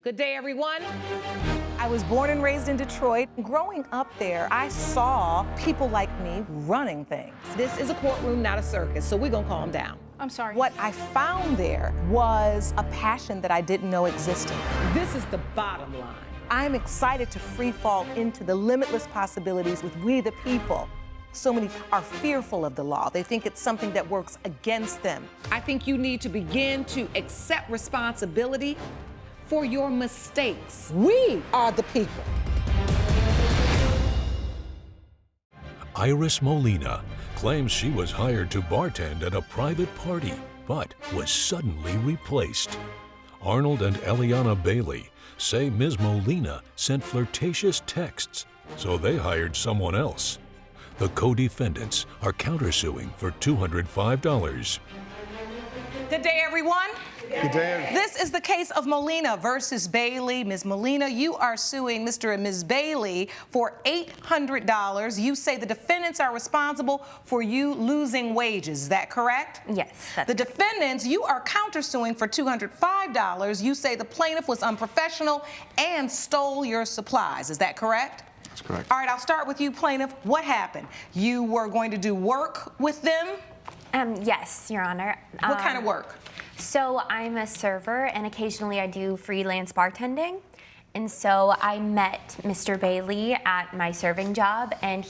Good day, everyone. I was born and raised in Detroit. Growing up there, I saw people like me running things. This is a courtroom, not a circus, so we're gonna calm down. I'm sorry. What I found there was a passion that I didn't know existed. This is the bottom line. I'm excited to free fall into the limitless possibilities with we the people. So many are fearful of the law. They think it's something that works against them. I think you need to begin to accept responsibility for your mistakes. We are the people. Iris Molina claims she was hired to bartend at a private party, but was suddenly replaced. Arnold and Eliana Bailey say Ms. Molina sent flirtatious texts, so they hired someone else. The co-defendants are countersuing for $205. Good day, everyone. Good day. This is the case of Molina versus Bailey. Ms. Molina, you are suing Mr. and Ms. Bailey for $800. You say the defendants are responsible for you losing wages. Is that correct? Yes. The defendants, you are countersuing for $205. You say the plaintiff was unprofessional and stole your supplies. Is that correct? That's correct. All right, I'll start with you, plaintiff. What happened? You were going to do work with them? Yes, Your Honor. What kind of work? So I'm a server, and occasionally I do freelance bartending. And so I met Mr. Bailey at my serving job, and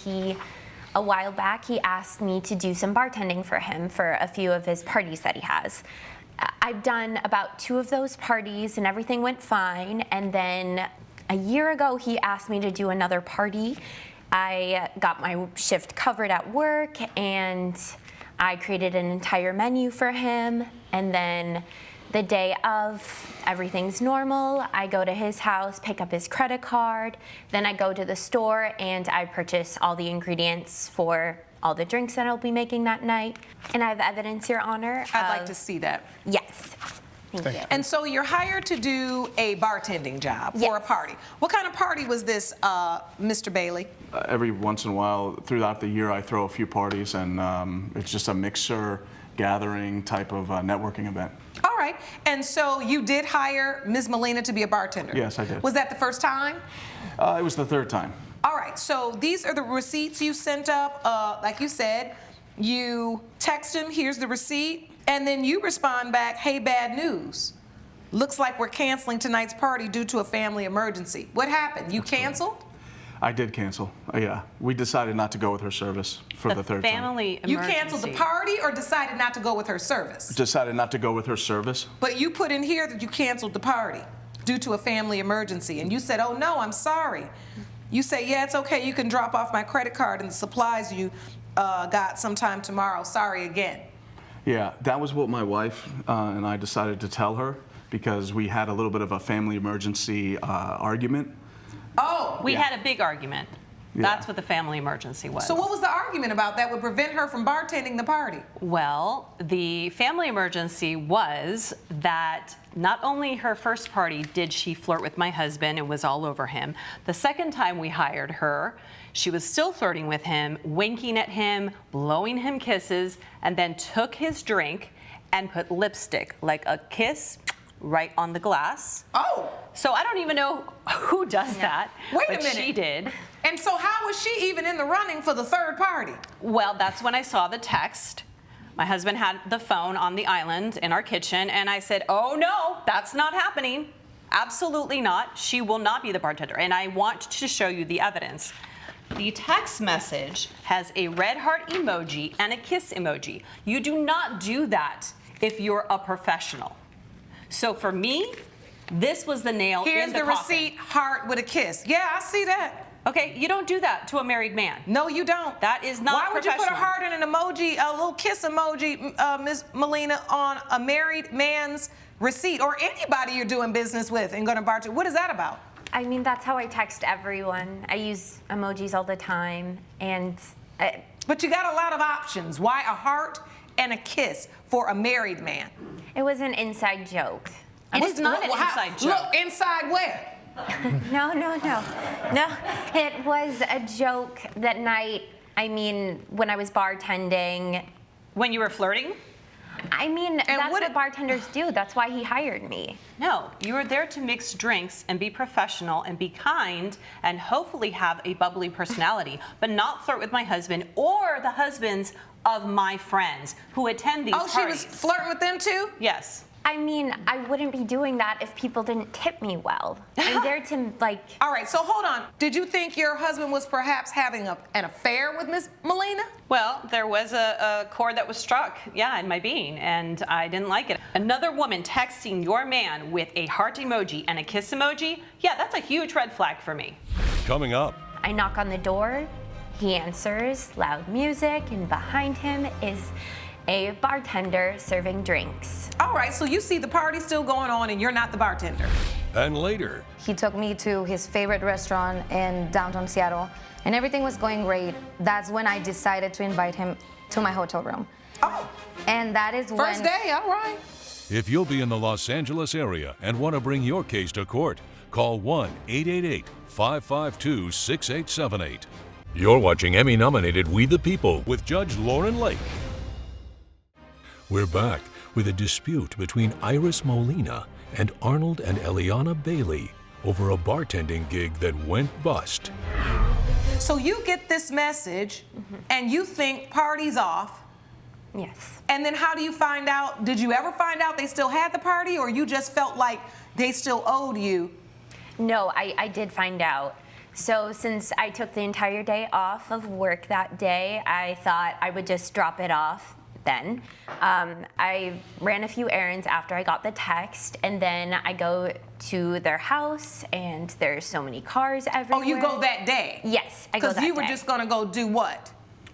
a while back, he asked me to do some bartending for him for a few of his parties that he has. I've done about 2 of those parties, and everything went fine. And then a year ago, he asked me to do another party. I got my shift covered at work, and I created an entire menu for him, and then the day of, everything's normal. I go to his house, pick up his credit card, then I go to the store and I purchase all the ingredients for all the drinks that I'll be making that night. And I have evidence, Your Honor. I'd like to see that. Yes. Thank you. And so you're hired to do a bartending job for a Yes. party. What kind of party was this, Mr. Bailey? Every once in a while, throughout the year, I throw a few parties, and it's just a mixer gathering type of networking event. All right. And so you did hire Ms. Molina to be a bartender? Yes, I did. Was that the first time? It was the 3rd time. All right. So these are the receipts you sent up. Like you said, you text him, here's the receipt, and then you respond back, hey, bad news. Looks like we're canceling tonight's party due to a family emergency. What happened? You canceled? I did cancel. Yeah, we decided not to go with her service for the 3rd time. Family You emergency. canceled the party or decided not to go with her service? Decided not to go with her service. But you put in here that you canceled the party due to a family emergency, and you said, oh no, I'm sorry. You say, yeah, it's okay, you can drop off my credit card and the supplies you got sometime tomorrow. Sorry again. Yeah, that was what my wife and I decided to tell her, because we had a little bit of a family emergency argument. Oh, We Yeah. had a big argument. Yeah. That's what the family emergency was. so what was the argument about that would prevent her from bartending the party? Well, the family emergency was that not only her first party did she flirt with my husband and was all over him, the second time we hired her, she was still flirting with him, winking at him, blowing him kisses, and then took his drink and put lipstick, like a kiss, right on the glass. Oh, So I don't even know who does that, Wait a but minute. she did. and so how was she even in the running for the 3rd party? Well, that's when I saw the text. My husband had the phone on the island in our kitchen, and I said, oh no, that's not happening. Absolutely not. She will not be the bartender. And I want to show you the evidence. The text message has a red heart emoji and a kiss emoji. You do not do that if you're a professional. So for me, this was the nail Here's in the the coffin. receipt, heart with a kiss. Yeah, I see that. Okay, you don't do that to a married man. No, you don't. That is not Why would you put a professional. heart and an emoji, a little kiss emoji, Ms. Molina, on a married man's receipt, or anybody you're doing business with and going to bartend? What is that about? I mean, that's how I text everyone. I use emojis all the time, and But you got a lot of options. Why a heart and a kiss for a married man? it was an inside joke. It is not an inside joke. Look, inside where? No. No, it was a joke that night. I mean, when I was bartending. When you were flirting? I mean, that's what what bartenders do. That's why he hired me. No, you are there to mix drinks and be professional and be kind and hopefully have a bubbly personality, but not flirt with my husband or the husbands of my friends who attend these parties. Oh, she was flirting with them too? Yes. I mean, I wouldn't be doing that if people didn't tip me well. I'm there to, like... All right, so hold on. Did you think your husband was perhaps having an affair with Miss Molina? Well, there was a chord that was struck, in my being, and I didn't like it. Another woman texting your man with a heart emoji and a kiss emoji, that's a huge red flag for me. Coming up, I knock on the door, he answers, loud music, and behind him is a bartender serving drinks. All right, so you see the party still going on and you're not the bartender. and later, He took me to his favorite restaurant in downtown Seattle, and everything was going great. That's when I decided to invite him to my hotel room. Oh, And that is first when... day, all right. if you'll be in the Los Angeles area and want to bring your case to court, call 1-888-552-6878. You're watching Emmy-nominated We the People with Judge Lauren Lake. We're back with a dispute between Iris Molina and Arnold and Eliana Bailey over a bartending gig that went bust. So you get this message and you think party's off. Yes. And then how do you find out? Did you ever find out they still had the party, or you just felt like they still owed you? No, I did find out. So since I took the entire day off of work that day, I thought I would just drop it off then. I ran a few errands after I got the text, and then I go to their house, and there's so many cars everywhere. Oh, you go that day? Yes, I go that Because you were day. just going to go do what?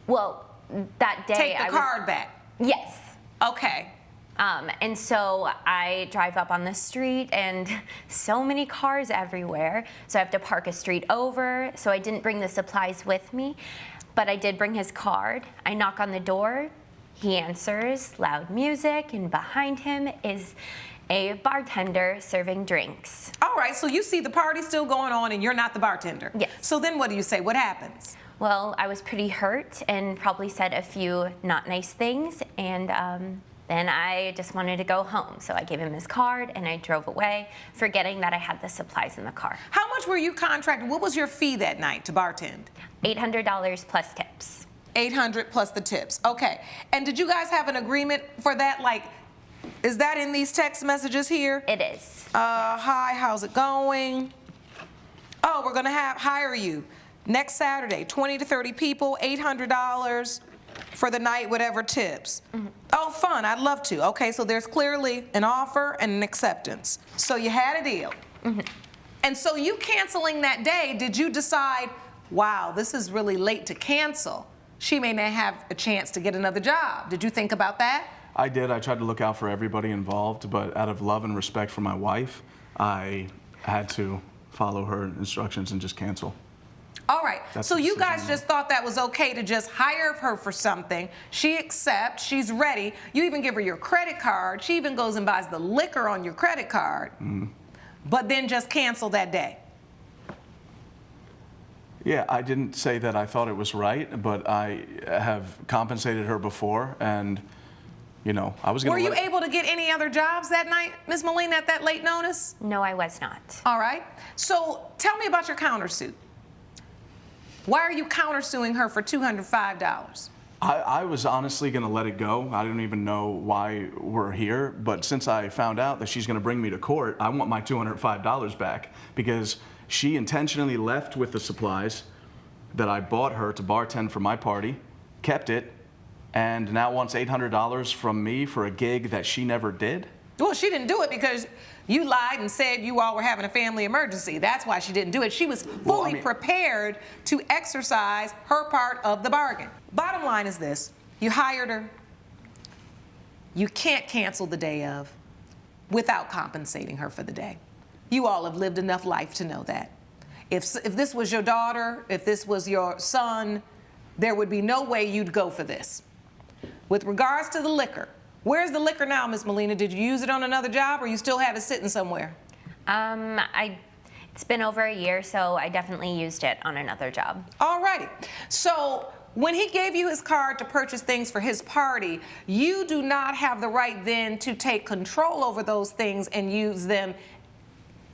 Well, that day Take the I card back? Yes. Okay. And so I drive up on the street, and so many cars everywhere. So I have to park a street over. So I didn't bring the supplies with me, but I did bring his card. I knock on the door. He answers, loud music, and behind him is a bartender serving drinks. All right, so you see the party still going on and you're not the bartender? Yes. So then what do you say? What happens? Well, I was pretty hurt and probably said a few not nice things, and then I just wanted to go home. So I gave him his card and I drove away, forgetting that I had the supplies in the car. How much were you contracted? What was your fee that night to bartend? $800 plus tips. 800 plus the tips. Okay. And did you guys have an agreement for that? Like, is that in these text messages here? It is. Hi, how's it going? Oh, we're gonna hire you next Saturday, 20 to 30 people, $800 for the night, whatever tips. Oh, fun, I'd love to. Okay, so there's clearly an offer and an acceptance. So you had a deal. And so you canceling that day, did you decide, wow, this is really late to cancel? She may not have a chance to get another job. Did you think about that? I did. I tried to look out for everybody involved, but out of love and respect for my wife, I had to follow her instructions and just cancel. All right, That's so the you decision guys I just thought that was okay to just hire her for something. She accepts, she's ready. You even give her your credit card. She even goes and buys the liquor on your credit card, but then just cancel that day. Yeah, I didn't say that I thought it was right, but I have compensated her before, and, you know, I was going Were to you able to get any other jobs that night, Ms. Molina, at that late notice? No, I was not. All right, so tell me about your countersuit. Why are you countersuing her for $205? I was honestly going to let it go. I didn't even know why we're here, but since I found out that she's going to bring me to court, I want my $205 back, because she intentionally left with the supplies that I bought her to bartend for my party, kept it, and now wants $800 from me for a gig that she never did? Well, she didn't do it because you lied and said you all were having a family emergency. That's why she didn't do it. She was fully prepared to exercise her part of the bargain. Bottom line is this: you hired her. You can't cancel the day of without compensating her for the day. You all have lived enough life to know that. If this was your daughter, if this was your son, there would be no way you'd go for this. With regards to the liquor, where's the liquor now, Ms. Molina? Did you use it on another job, or you still have it sitting somewhere? It's been over a year, so I definitely used it on another job. All righty. So when he gave you his card to purchase things for his party, you do not have the right then to take control over those things and use them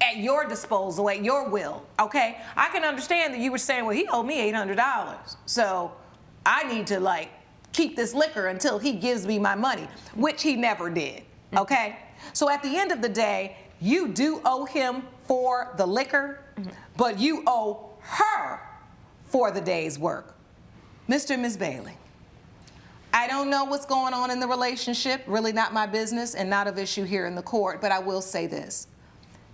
at your disposal, at your will, okay? I can understand that you were saying, well, he owed me $800, so I need to, like, keep this liquor until he gives me my money, which he never did, okay? So at the end of the day, you do owe him for the liquor, but you owe her for the day's work. Mr. and Ms. Bailey, I don't know what's going on in the relationship, really not my business and not of issue here in the court, but I will say this.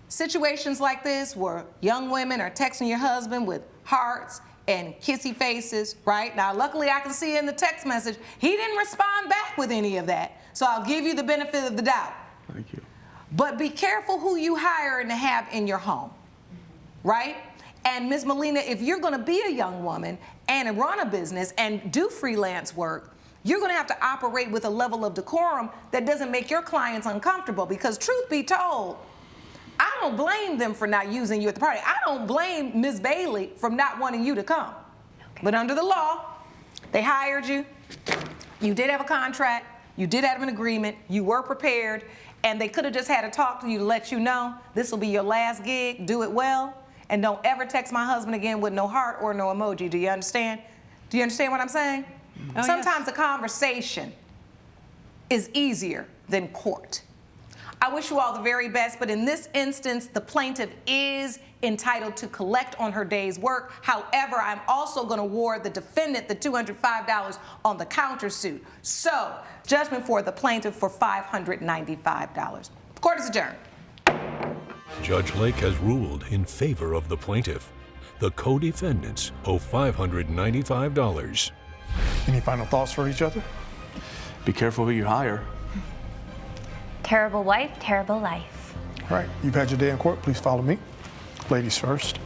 Situations like this where young women are texting your husband with hearts and kissy faces, right? Now, luckily I can see in the text message, he didn't respond back with any of that. So I'll give you the benefit of the doubt. Thank you. But be careful who you hire and have in your home, right? And Ms. Molina, if you're gonna be a young woman and run a business and do freelance work, you're gonna have to operate with a level of decorum that doesn't make your clients uncomfortable, because truth be told, I don't blame them for not using you at the party. I don't blame Ms. Bailey from not wanting you to come. Okay. But under the law, they hired you, you did have a contract, you did have an agreement, you were prepared, and they could have just had a talk to you to let you know this will be your last gig, do it well, and don't ever text my husband again with no heart or no emoji. Do you understand? Do you understand what I'm saying? Oh, sometimes yes. A conversation is easier than court. I wish you all the very best, but in this instance, the plaintiff is entitled to collect on her day's work. However, I'm also going to award the defendant the $205 on the countersuit. So, judgment for the plaintiff for $595. Court is adjourned. Judge Lake has ruled in favor of the plaintiff. The co-defendants owe $595. Any final thoughts for each other? Be careful who you hire. Terrible wife, terrible life. All right, you've had your day in court. Please follow me. Ladies first.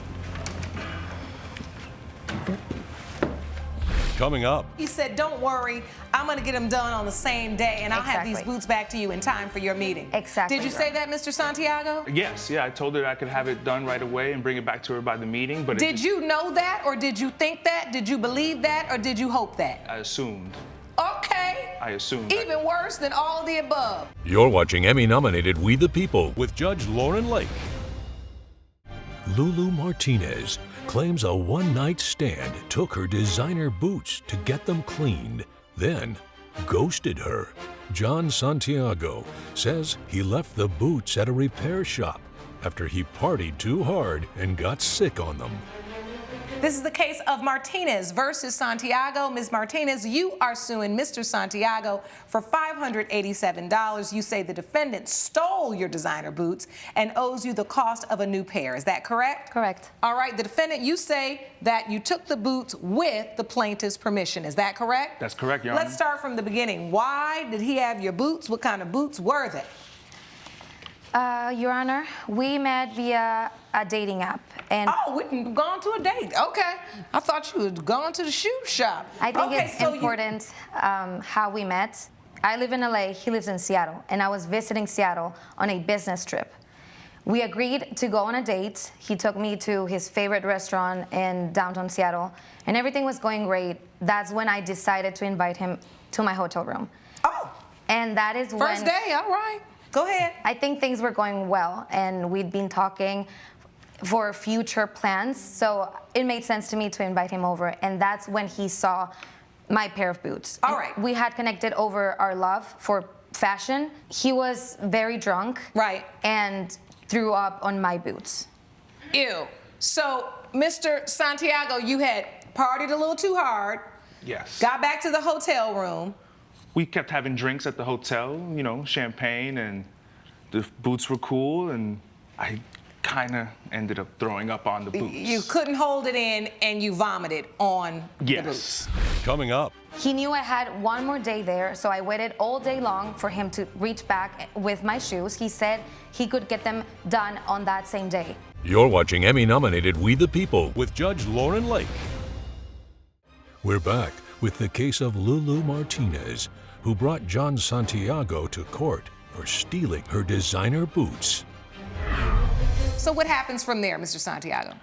Coming up. He said, don't worry, I'm going to get them done on the same day, and I'll have these boots back to you in time for your meeting. Exactly. Did you say that, Mr. Santiago? Yes, yeah, I told her I could have it done right away and bring it back to her by the meeting, but Did you know that, or did you think that? Did you believe that, or did you hope that? I assumed. Okay. I assumed. Even worse than all of the above. You're watching Emmy-nominated We the People with Judge Lauren Lake. Lulu Martinez claims a one-night stand took her designer boots to get them cleaned, then ghosted her. John Santiago says he left the boots at a repair shop after he partied too hard and got sick on them. This is the case of Martinez versus Santiago. Ms. Martinez, you are suing Mr. Santiago for $587. You say the defendant stole your designer boots and owes you the cost of a new pair. Is that correct? Correct. All right, the defendant, you say that you took the boots with the plaintiff's permission. Is that correct? That's correct, Your Honor. Let's start from the beginning. Why did he have your boots? What kind of boots were they? Your Honor, we met via a dating app. And oh, we've gone to a date. Okay. I thought you had gone to the shoe shop. I think it's important how we met. I live in LA, he lives in Seattle, and I was visiting Seattle on a business trip. We agreed to go on a date. He took me to his favorite restaurant in downtown Seattle, and everything was going great. That's when I decided to invite him to my hotel room. Oh. And that is when... First day, all right. Go ahead. I think things were going well, and we'd been talking for future plans, so it made sense to me to invite him over, and that's when he saw my pair of boots. All right. We had connected over our love for fashion. He was very drunk. Right. And threw up on my boots. Ew. So, Mr. Santiago, you had partied a little too hard. Yes. Got back to the hotel room. We kept having drinks at the hotel, you know, champagne, and the boots were cool, and I kind of ended up throwing up on the boots. You couldn't hold it in, and you vomited on the boots. Coming up. He knew I had one more day there, so I waited all day long for him to reach back with my shoes. He said he could get them done on that same day. You're watching Emmy-nominated We the People with Judge Lauren Lake. We're back with the case of Lulu Martinez, who brought John Santiago to court for stealing her designer boots. So what happens from there, Mr. Santiago?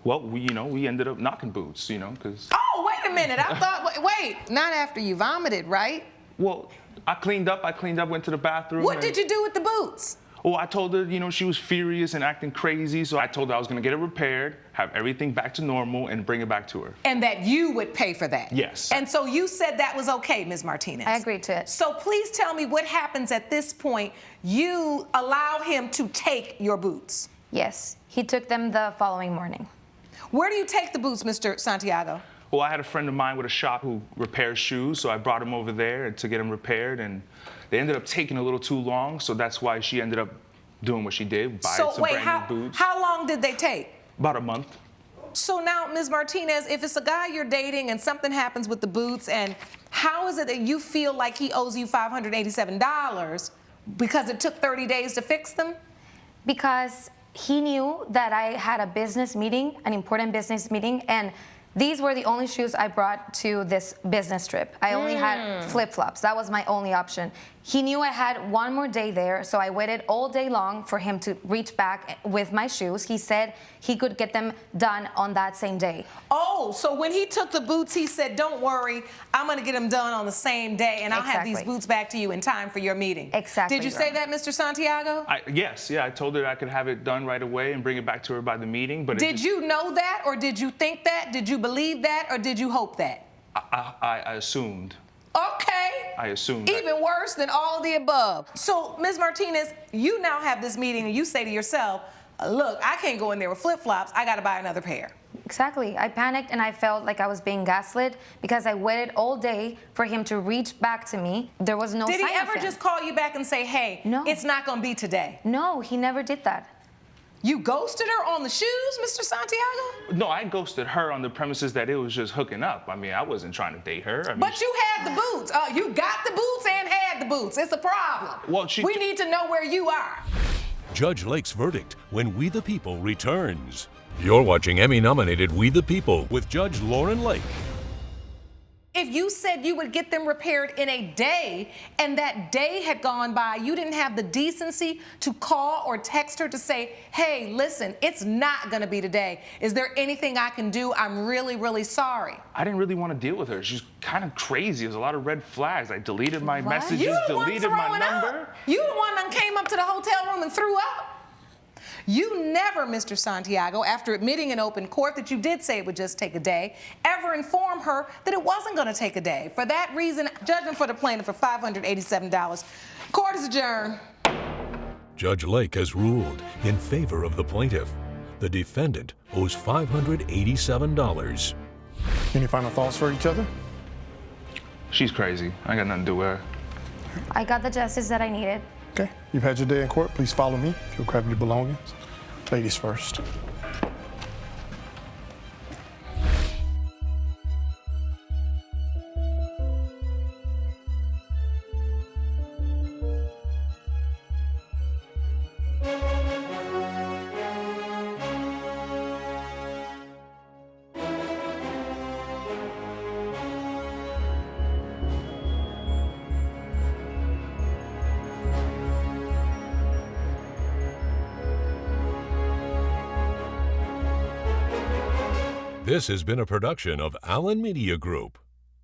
Well, we ended up knocking boots, because... Oh, wait Wait a minute. I thought, wait, not after you vomited, right? Well, I cleaned up, went to the bathroom. What did you do with the boots? Well, I told her, she was furious and acting crazy, so I told her I was gonna get it repaired, have everything back to normal, and bring it back to her. And that you would pay for that? Yes. And so you said that was okay, Ms. Martinez? I agreed to it. So please tell me what happens at this point. You allow him to take your boots? Yes, he took them the following morning. Where do you take the boots, Mr. Santiago? Well, I had a friend of mine with a shop who repairs shoes, so I brought him over there to get them repaired, and they ended up taking a little too long, so that's why she ended up doing what she did, buying some brand new boots. How long did they take? About a month. So now, Ms. Martinez, if it's a guy you're dating and something happens with the boots, and how is it that you feel like he owes you $587 because it took 30 days to fix them? Because he knew that I had a business meeting, an important business meeting, and these were the only shoes I brought to this business trip. I only had flip-flops. That was my only option. He knew I had one more day there, so I waited all day long for him to reach back with my shoes. He said he could get them done on that same day. Oh, so when he took the boots, he said, don't worry, I'm gonna get them done on the same day, and I'll have these boots back to you in time for your meeting. Exactly. Did you say that, Mr. Santiago? Yes, I told her I could have it done right away and bring it back to her by the meeting, but Did you know that, or did you think that? Did you believe that, or did you hope that? I assumed. Okay. I assumed. Even worse than all of the above. So, Ms. Martinez, you now have this meeting and you say to yourself, look, I can't go in there with flip-flops. I got to buy another pair. Exactly. I panicked and I felt like I was being gaslit because I waited all day for him to reach back to me. There was no sign of him. Did he ever just call you back and say, hey, no, it's not going to be today? No, he never did that. You ghosted her on the shoes, Mr. Santiago? No, I ghosted her on the premises that it was just hooking up. I mean, I wasn't trying to date her. But you had the boots. You got the boots and had the boots. It's a problem. Well, we need to know where you are. Judge Lake's verdict when We the People returns. You're watching Emmy-nominated We the People with Judge Lauren Lake. If you said you would get them repaired in a day and that day had gone by, you didn't have the decency to call or text her to say, hey, listen, it's not going to be today. Is there anything I can do? I'm really, really sorry. I didn't really want to deal with her. She's kind of crazy. There's a lot of red flags. I deleted my messages, deleted my number. You the one that came up to the hotel room and threw up. You never, Mr. Santiago, after admitting in open court that you did say it would just take a day, ever inform her that it wasn't going to take a day. For that reason, judgment for the plaintiff for $587. Court is adjourned. Judge Lake has ruled in favor of the plaintiff. The defendant owes $587. Any final thoughts for each other? She's crazy. I got nothing to do with her. I got the justice that I needed. Okay, you've had your day in court. Please follow me if you'll grab your belongings. Ladies first. This has been a production of Allen Media Group.